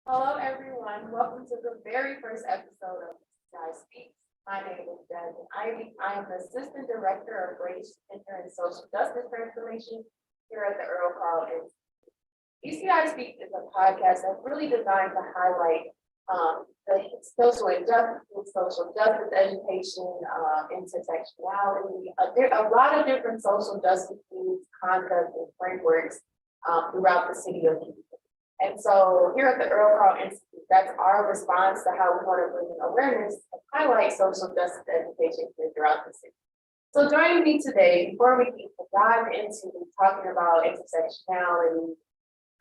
Hello, everyone. Welcome to the very first episode of ECI Speaks. My name is Jasmine Ivy. I am the Assistant Director of Race, Gender, and Social Justice Transformation here at the Earl Carl Institute. ECI Speaks is a podcast that's really designed to highlight the social justice education, intersectionality, a lot of different social justice needs, concepts, and frameworks throughout the city of Houston. And so here at the Earl Carl Institute, that's our response to how we want to bring awareness and highlight social justice education here throughout the city. So joining me today, before we can dive into talking about intersectionality,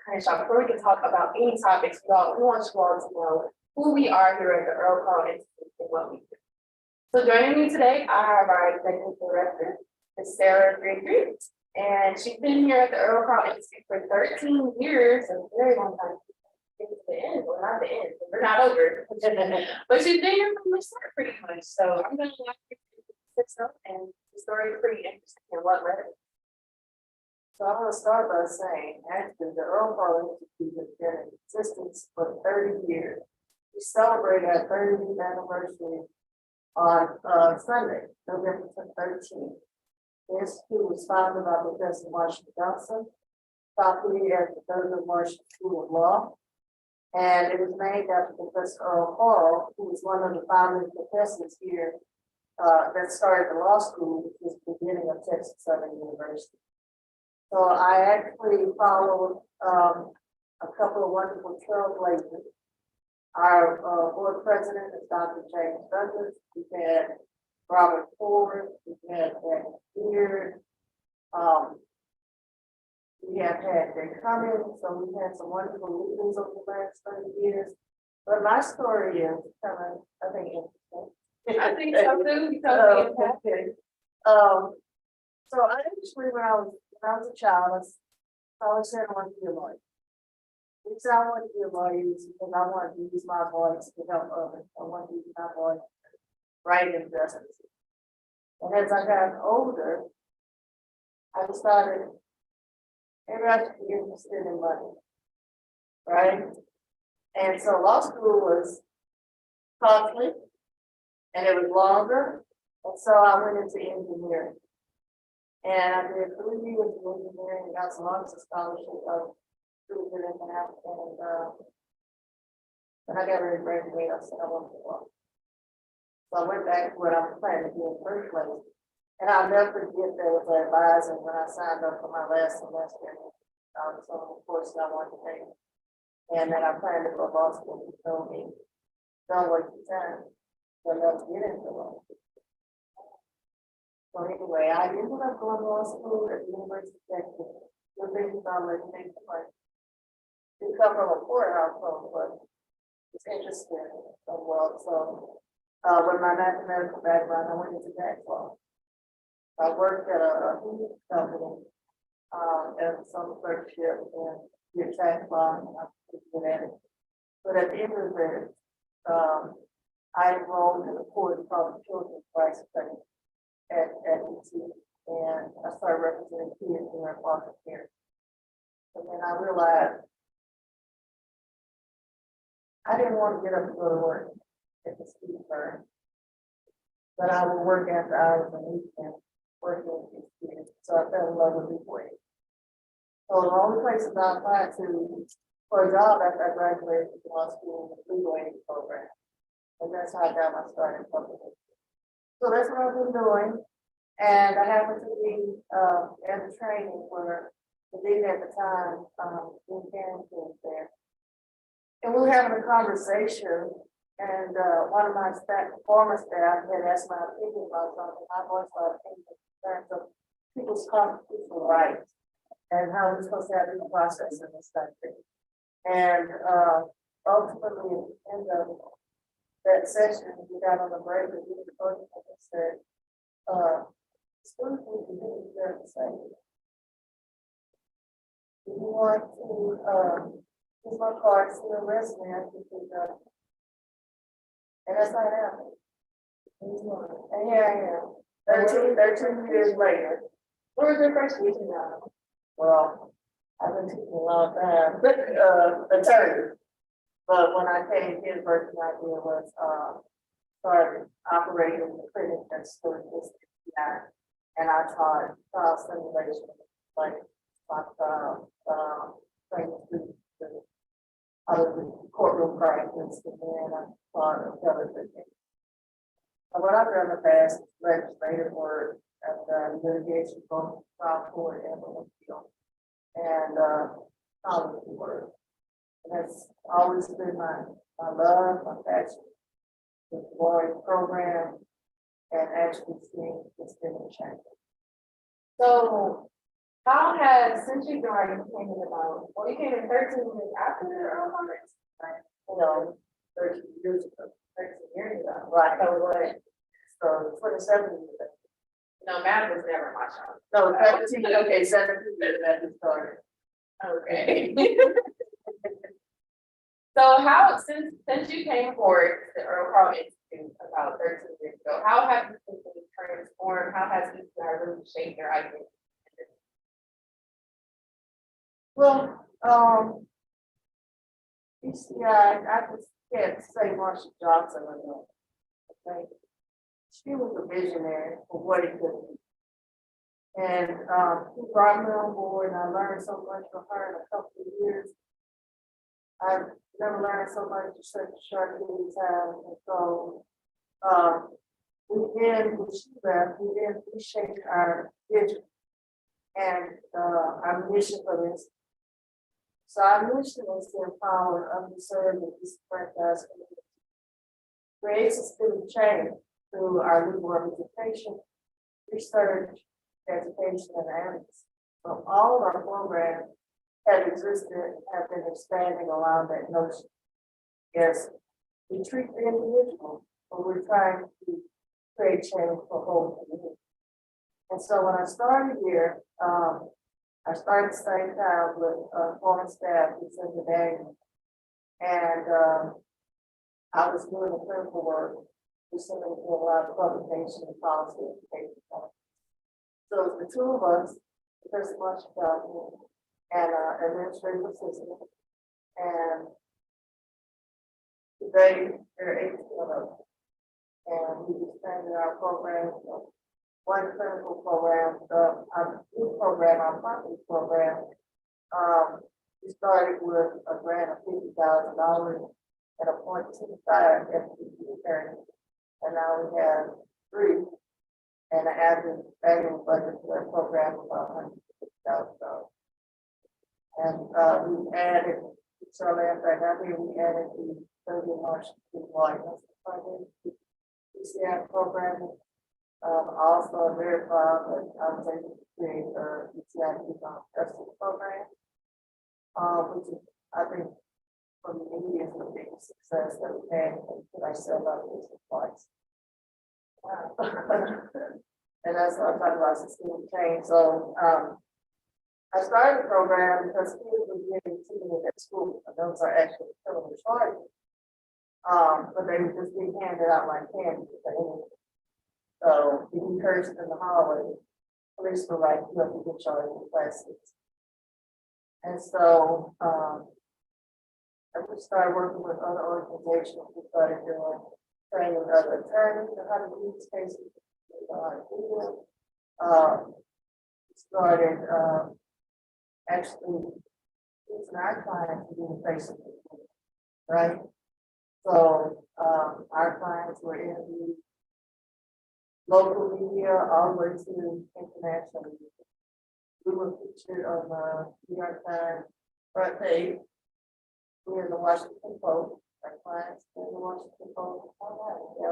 before we can talk about any topics, we want you all to know who we are here at the Earl Carl Institute and what we do. So joining me today, I have our Executive Director, Ms. Sarah Gregory. And she's been here at the Earl Carl Institute for 13 years, a very long time. To the end, well, not the end, we're not over. But she's been here from the start pretty much. So I'm going to walk you through the system, and the story is pretty interesting and what led it. So I'm going to start by saying, actually, the Earl Carl Institute has been in existence for 30 years. We celebrate our 30th anniversary on Sunday, November 13th. The institute was founded by Professor Marshall Johnson, faculty at the Thurgood Marshall School of Law, and it was named after Professor Earl Carl, who was one of the founding professors here that started the law school, which was the beginning of Texas Southern University. So I actually followed a couple of wonderful trailblazers. Our board president is Dr. James Douglas. We had Robert Ford, we had Beard, we have had Jay Cummings, so we've had some wonderful leaders over the last 30 years. But my story is kind of, I think, interesting. I think so too. Okay. So I actually, when I was a child, I always said I wanted to be a lawyer. The reason I wanted to be a lawyer is because I wanted to use my voice to help others. I wanted to use my voice right injustice. And as I got older, I decided maybe I should be interested in money, right? And so law school was costly and it was longer. And so I went into engineering. And I did 3 years of engineering and got some honors scholarship of really good in math. And when I got ready to graduate, I said I wanted to law. So I went back to what I was planning to do in the first place. And I'll never forget there was an advisor when I signed up for my last semester. So of course I wanted to take. And then I planned to go to law school. He told me, don't waste your time. You'll never get into law. So anyway, I ended up going to law school at the University of Texas. The things I learned things like to come from a poor household, but it's interesting as well. So with my mathematical background, I went into tax law. I worked at a huge company as some clerkship and did tax law, and I was good at it. But at the end of it, I enrolled in a course called the Children's Rights Study at ECI, and I started representing kids in their foster care. And then I realized I didn't want to get up and go to work at the school firm, but I would work after hours and weekends working with these kids. So I fell in love with big ways. So the only places I applied to for a job after I graduated from law school was the legal aid program. And that's how I got my start in public. So that's what I've been doing. And I happened to be at a training where the dean at the time, Dean Carrington was there. And we were having a conversation, and one of my former staff had asked my opinion about something. I voiced my opinion in terms of people's constitutional rights and how we're supposed to have this process in this country. And ultimately, at the end of that session, we got on the break and we were talking and said, schools need to do the same. If you want to use my card, see your resume, I think you got it. And that's not happening. And here I am, 13 years later. What was your first reason now? Well, I've been teaching a long time, but attorney. But when I came here, the first idea was, started operating the clinic that's still existing here. And I taught, simulation, like, training students to how to do courtroom practice, and then I taught intelligence. So what I've done in the past is legislative work and litigation, both trial court and the appeal, and policy work. And that's always been my love, my passion, the board program, and actually seeing this thing change. So how has, since you already came in about, well, you came in 13 years after the Earl Conference? Right? You know, 13 years ago. 13 years ago. Right. So what, So 27 years ago. no, math was never my child. No, 17, okay, 17 years after it started. Okay. So how, since you came forward to the Earl Carl Institute about 13 years ago, how have you been transformed? How has ECI really shaped your identity? Well, ECI, I just can't say Marsha Johnson enough. Okay. She was a visionary for what it could be. And she brought me on board, and I learned so much from her in a couple of years. I've never learned so much in such a short period of time. And so when she left, we then reshaped our vision and our mission for this. So our mission is to empower underserved and disenfranchised communities, create systemic change through our legal representation, research, education, and advocacy. So all of our programs have existed, have been expanding around that notion. Yes, we treat the individual, but we're trying to create change for whole community. And so when I started here, I started the same time with former staff, who's in the day, and I was doing the clinical work, recently doing a lot of publication and policy education. So it was the two of us, the person Marsha Johnson, and administrative assistant, and today there are 18 of us, and we expanded our program. One clinical program, our new program, our property program, we started with a grant of $50,000 and a 0.25 FTE attorney, and now we have 3, and an average annual budget for that program of $150,000. And we added, shortly after I got here, we added the 30 March license funding, ECI program. Also, I'm very proud that I was able to create the ECI Justice program, which is, I think, for me, is the biggest success that we had that I set up this twice. And that's what I'm talking about, systemic change. So, I started the program because kids were getting treated at school, and those are actually criminal charges. But they were just being handed out like candy. So if you cursed in the hallway, police were like, you have to get charged with plastics. And so we started working with other organizations. We started doing training other attorneys on how to do these cases. We started actually using our clients to do the face of the right? So our clients were interviewed local media all the way to international media. We were featured on the New York Times front page. We were in the Washington Post. Our clients were in the Washington Post. I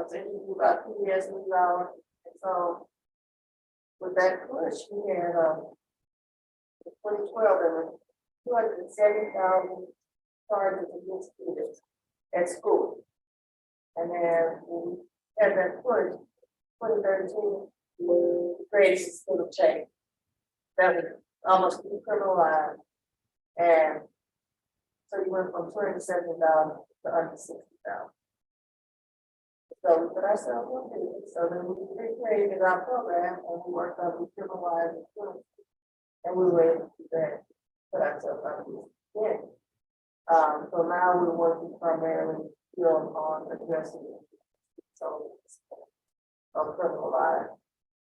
was interviewed about PBS NewsHour. And so with that push, we had in 2012 there were 270,000 charges against students at school. And then we had that push. 2013, we created a system of change that was almost decriminalized, and so we went from 270,000 to under 60,000. So we put ourselves on business. So then we recreated our program, and we worked on decriminalizing students, and we were able to do that, put ourselves on business again. So now we're working primarily still on addressing so of criminal life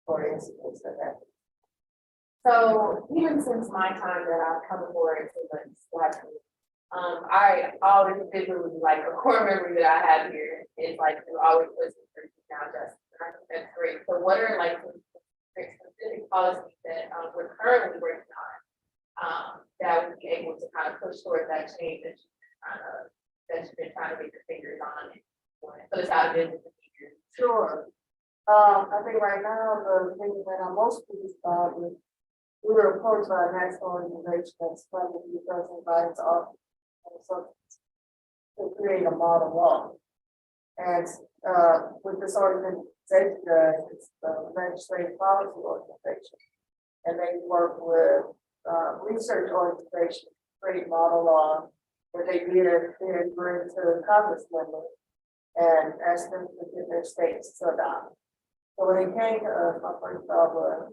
or incidents that happen. So even since my time that I've come aboard to the SWAT team, I always visually like a core memory that I have here is like to always listen for now justice. And I think that's great. So what are like some specific policies that we're currently working on that would be able to kind of push towards that change that you've been trying to get your fingers on and put us out of business in years? Sure. I think right now the thing that I'm most pleased about is we were approached by a national organization that's funded the President Biden's office to create a model law. And with this organization, it's the legislative policy organization. And they work with research organizations to create model law that they then bring to Congress members and ask them to get their states to adopt. So when it came to us, my first thought was,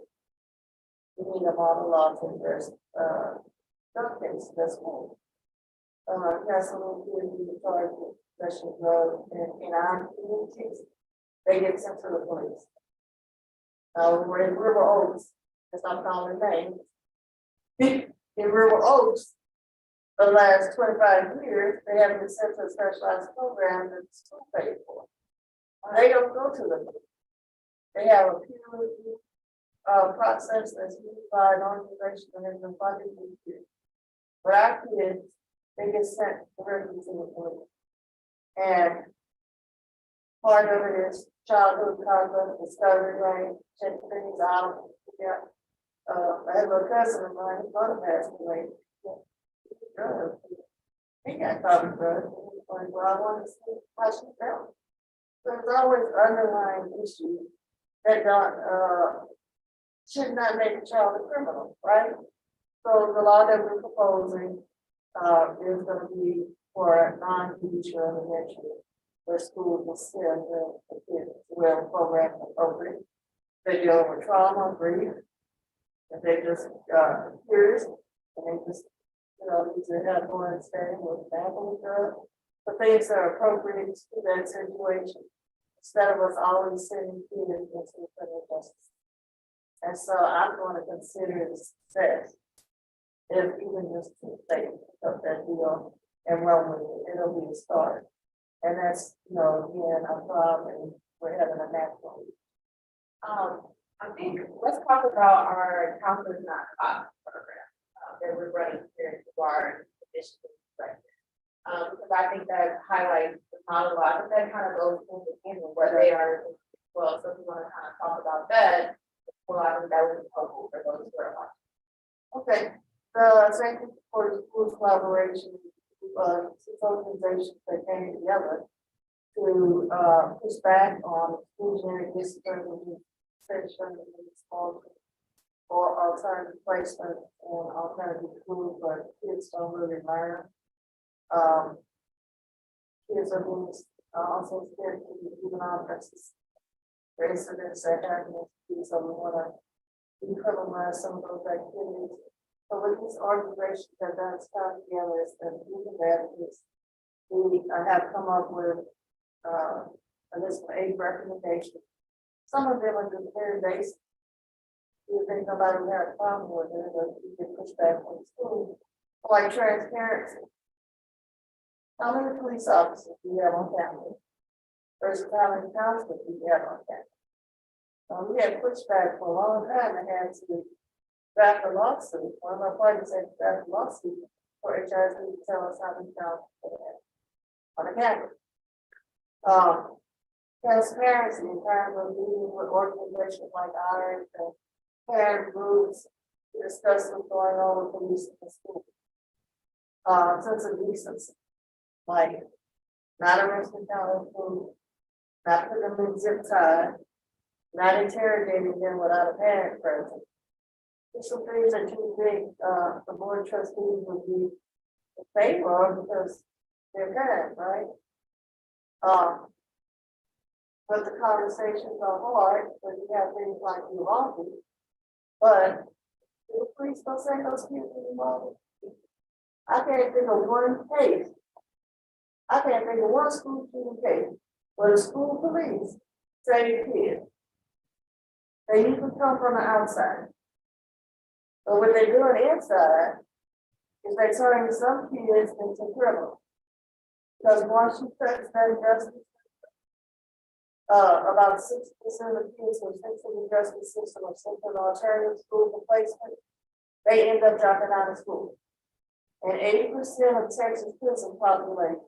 we need a model law to address drug cases, that's cool. Yes, a little bit of charge with possession of drugs in our communities, they get sent to the police. We're in River Oaks, that's not calling names. In River Oaks, the last 25 years, they haven't been sent to a specialized program that the school paid for. They don't go to the police. They have a peer review process that's used by an organization that has been funded for years. But our kids, they get sent directly to the police. And part of it is childhood conduct, discovery, right? Check things out. Yeah. I have a cousin of mine, his mother passed away. He got caught with drugs. Like, well, I want to see how she felt. There's always underlying issues that don't should not make a child a criminal, right? So the law that we're proposing is going to be for a non-teacher elementary, where schools will send the kids where programs are appropriate. They deal with trauma, grief, and they just curious, and they just need to have more understanding with family drugs, the things that are appropriate to that situation, instead of us always sending kids into criminal justice. And so I'm going to consider it a success if even just to take up that deal and run with it, it'll be a start. And that's, again, I'm proud and we're having a national. I think let's talk about our counselors not caught program that we're running here at the bar initiative. Because I think that highlights the model. I think that kind of goes in with what they are as well. So if you want to kind of talk about that, well, I think that would be helpful for those who are watching. Okay. The Center for the Schools Collaboration, six organizations that came together to push back on exclusionary discipline session or alternative placement and alternative schools where kids don't really learn. Kids are being also scared to be juvenile justice. For incidents that happen, so we want to decriminalize some of those activities. So what these organizations have done is come together and do that is we have come up with a list of 8 recommendations. Some of them are just very basic. You think nobody would have a problem with it, but you can push back on the school. Like transparency. How many police officers do you have on campus? Versus how many counselors do you have on campus? We had pushback for a long time and had to draft a lawsuit. One of our parties had to draft a lawsuit for HRC to tell us how many counselors they had on the campus. Transparency in terms of meeting with organizations like ours and parent groups to discuss what's going on with police in the school. Sense of decency, like not arresting county food, not putting them in zip tie, not interrogating them without a parent present. There's some things that you think the board of trustees would be in favor of because they're parents, right? But the conversations are hard, but you have things like Uvalde. But the police don't send those kids to Uvalde. I can't think of one case. I can't think of one school shooting case where the school police say kids. They usually come from the outside. But what they're doing inside is they're turning some kids into criminals. Because once you touch that justice, about 60% of kids who are sent to the justice system or sent to an alternative school for placement, they end up dropping out of school. And 80% of Texas prison population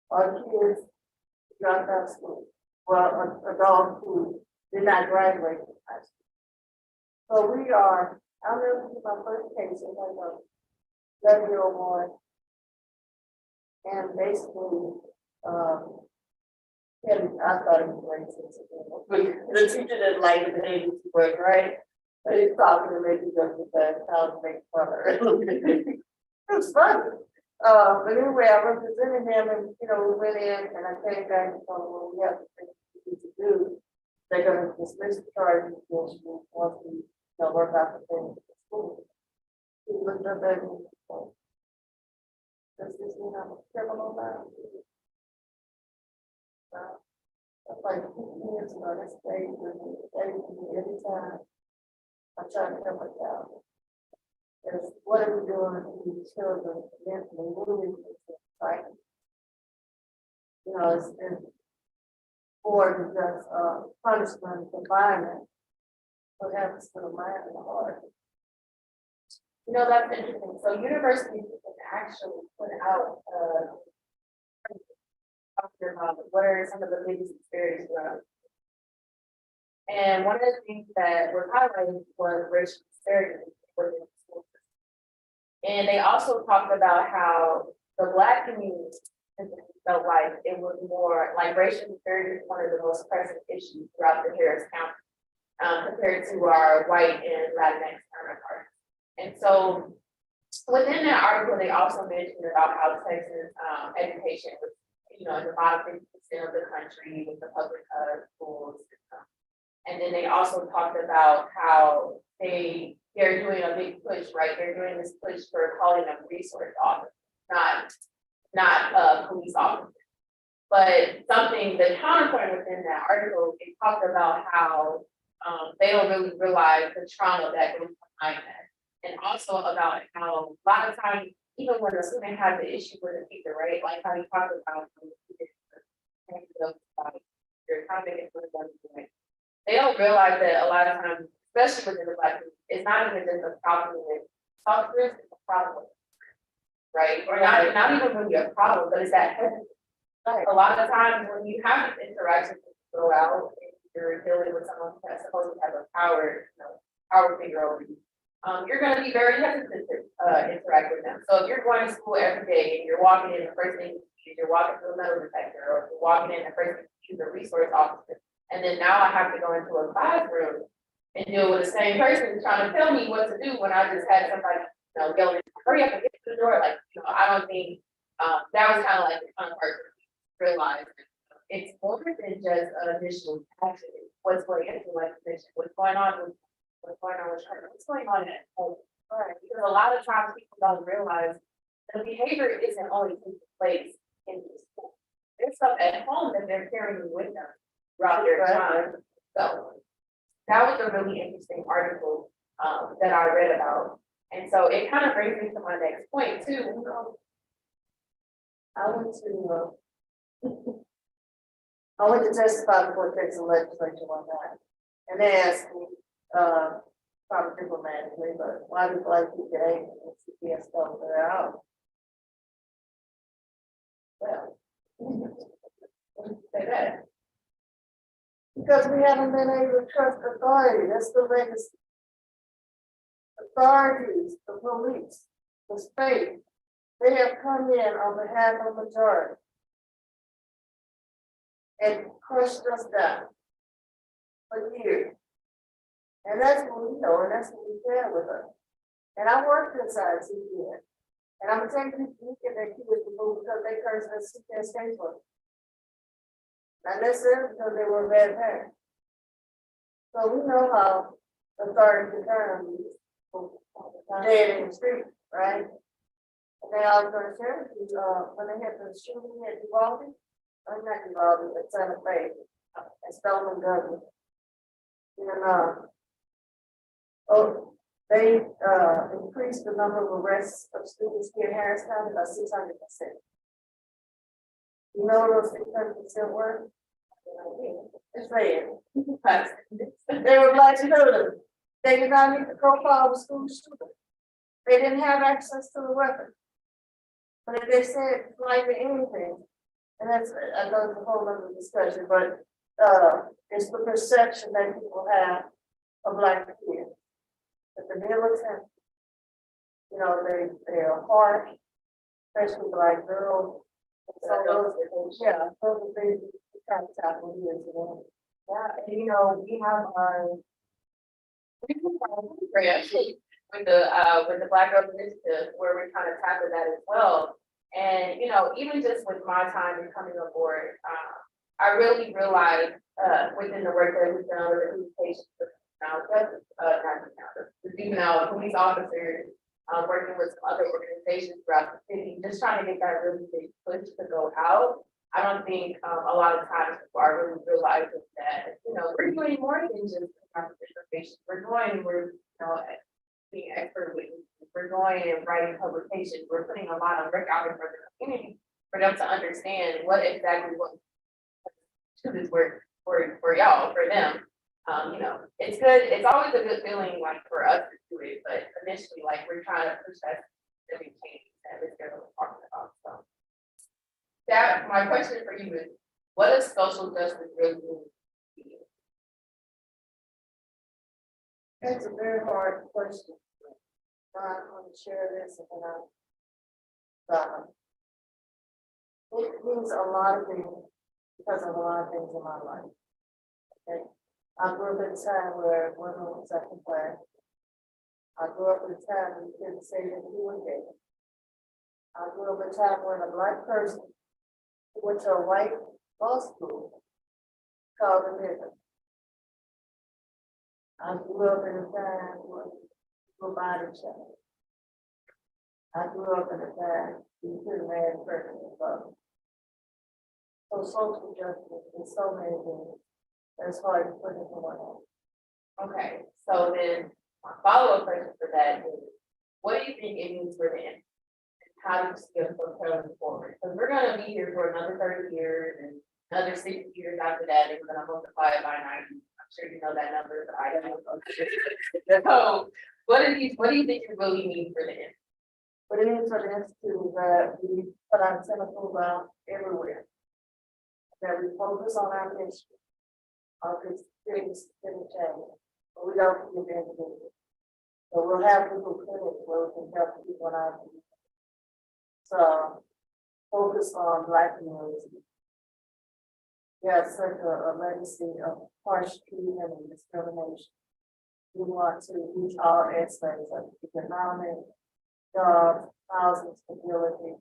are kids who dropped out of school. Well, adults who did not graduate from high school. So we are, I'll never forget my first case in like a 11-year-old boy. And basically, I thought it was racist. The teacher didn't like the English word, right? But he's talking to make it just because how to make fun of it. It was funny. But anyway, I represented him and, we went in and I came back and told him, well, we have to think what we need to do. They're going to dismiss the charges once we, work out the things at the school. He looked up at me and said, does this mean I'm a criminal now? That's like 15 years ago, that's crazy. Every time I try to help a child. Is what are we doing to these children mentally? What are we doing to fight? It's more than just punishment, environment. What happens to the mind and the heart? That's interesting. So universities can actually put out what are some of the biggest disparities around. And one of the things that we're highlighting was racial disparities within the school system. And they also talked about how the Black community felt like it was more like racial disparity is one of the most pressing issues throughout the Harris County compared to our white and Latinx counterparts. And so within that article, they also mentioned about how Texas education was, in the bottom 50% of the country with the public schools system. And then they also talked about how they're doing a big push, right? They're doing this push for calling them resource officers, not police officers. But the counterpoint within that article, they talked about how they don't really realize the trauma that goes behind that. And also about how a lot of times, even when a student has an issue with a teacher, right? Like how you talked about your topic, they don't realize that a lot of times, especially within the Black community, it's not even just a problem with software, it's a problem, right? Or not even really a problem, but it's that right. A lot of times when you have this interaction with go out and you're dealing with someone that's supposed to have a power figure over you. You're going to be very hesitant to interact with them. So if you're going to school every day and you're walking in, the first thing you see is you're walking through a metal detector, or you're walking in, the first thing you see is a resource officer. And then now I have to go into a classroom and deal with the same person trying to tell me what to do when I just had somebody, yelling, hurry up and get to the door. Like, I don't think that was kind of like the fun part to realize. It's more than just an initial action. What's going into like mission? What's going on with her? What's going on at home? Right. Because a lot of times people don't realize the behavior isn't only taking place in the school. There's stuff at home that they're carrying with them throughout their time. So that was a really interesting article that I read about. And so it kind of brings me to my next point too. I went to testify before Texas legislature one time, and they asked me, probably diplomatically, but why do Black people get angry when CPS stuff they're out? Well, say that. Because we haven't been able to trust authority. That's the legacy. Authorities, the police, the state, they have come in on behalf of the majority and crushed us down for years. And that's what we know, and that's what we share with us. And I worked inside CPS. And I'm telling you, you get their kids to move because they cursed at CPS casework. Not necessarily because they were bad parents. So we know how authority can turn on you dead in the street, right? And then I was gonna share with you, when they had the shooting at Uvalde, not Uvalde, but Santa Fe, and Spelman Gardens. And, they, increased the number of arrests of students here in Harris County by 600%. You know what those 600% were? It's red. They were black students. They did not meet the profile of a school shooter. They didn't have access to the weapon. But if they said like anything, and that's another whole other discussion, but it's the perception that people have of black kids. That the militant, you know, they are harsh, especially black girls. So those, yeah, those are things we kind of tackle here today. Yeah, and you know, we have our program with the Black Girls Initiative, where we're trying to tackle that as well. And you know, even just with my time in coming on board, I really realized within the work that we've done with the communication, the juvenile police officers, working with some other organizations throughout the city, just trying to get that really big push to go out. I don't think a lot of times people are really realizing that, you know, we're doing more than just information. We're you know, being expert witnesses. We're going and writing publications. We're putting a lot of work out in front of the community for them to understand what exactly what to this work for y'all, for them. You know, it's good. It's always a good feeling, like for us to do it, but initially, like we're trying to push that every change that we're talking about. So, that my question for you is, what does social justice really mean to you? That's a very hard question. I'm going to share this and then it means a lot of things because of a lot of things in my life. Okay. I grew up in a time where women were second class. I grew up in a time when you couldn't say that you were gay. I grew up in a time when a black person who went to a white law school called a nigger. I grew up in a time when people body checked. I grew up in a time when you couldn't marry a person above. So social justice is so many things. That's hard to put into one. Okay, so then my follow-up question for that is, what do you think it means for them? And how do you see us propelling forward? Because we're gonna be here for another 30 years and another 60 years after that, and we're gonna multiply it by 90. I'm sure you know that number, but I don't. So what do you think it really means for them? But it means for the institute that we put our tentacles out everywhere. That we focus on our mission. Of this things didn't change, but we don't give in to it. So we'll have little clinics where we can help people in our community. So focus on black community. We have such a legacy of harsh treatment and discrimination. We want to reach all aspects of economic, jobs, housing stability,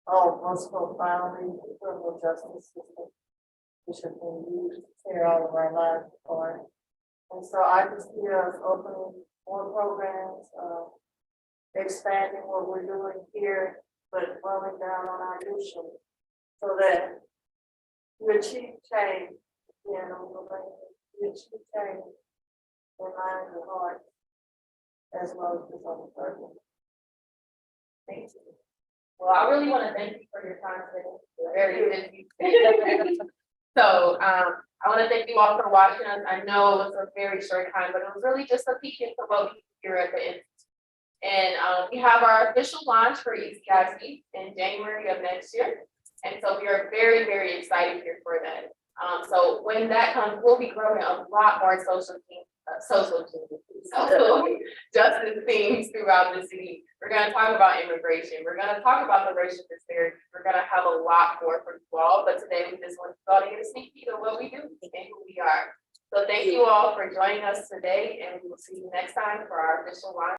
most profoundly, the criminal justice system, which has been used to tear all of our lives apart. And so I just see us opening more programs, expanding what we're doing here, but rolling down on our mission so that we achieve change, we achieve change in mind and heart, as well as this other person. Thank you. Well, I really want to thank you for your time today. You're very busy. So I want to thank you all for watching us. I know it was a very short time, but it was really just a peek into what we do here at the Institute. And we have our official launch for ECI Speaks in January of next year. And so we are very, very excited here for that. So when that comes, we'll be growing a lot more social justice themes throughout the city. We're going to talk about immigration. We're going to talk about the racial disparities. We're going to have a lot more for you all, but today we just want you all to get a sneak peek of what we do and who we are. So thank you all for joining us today, and we will see you next time for our official launch.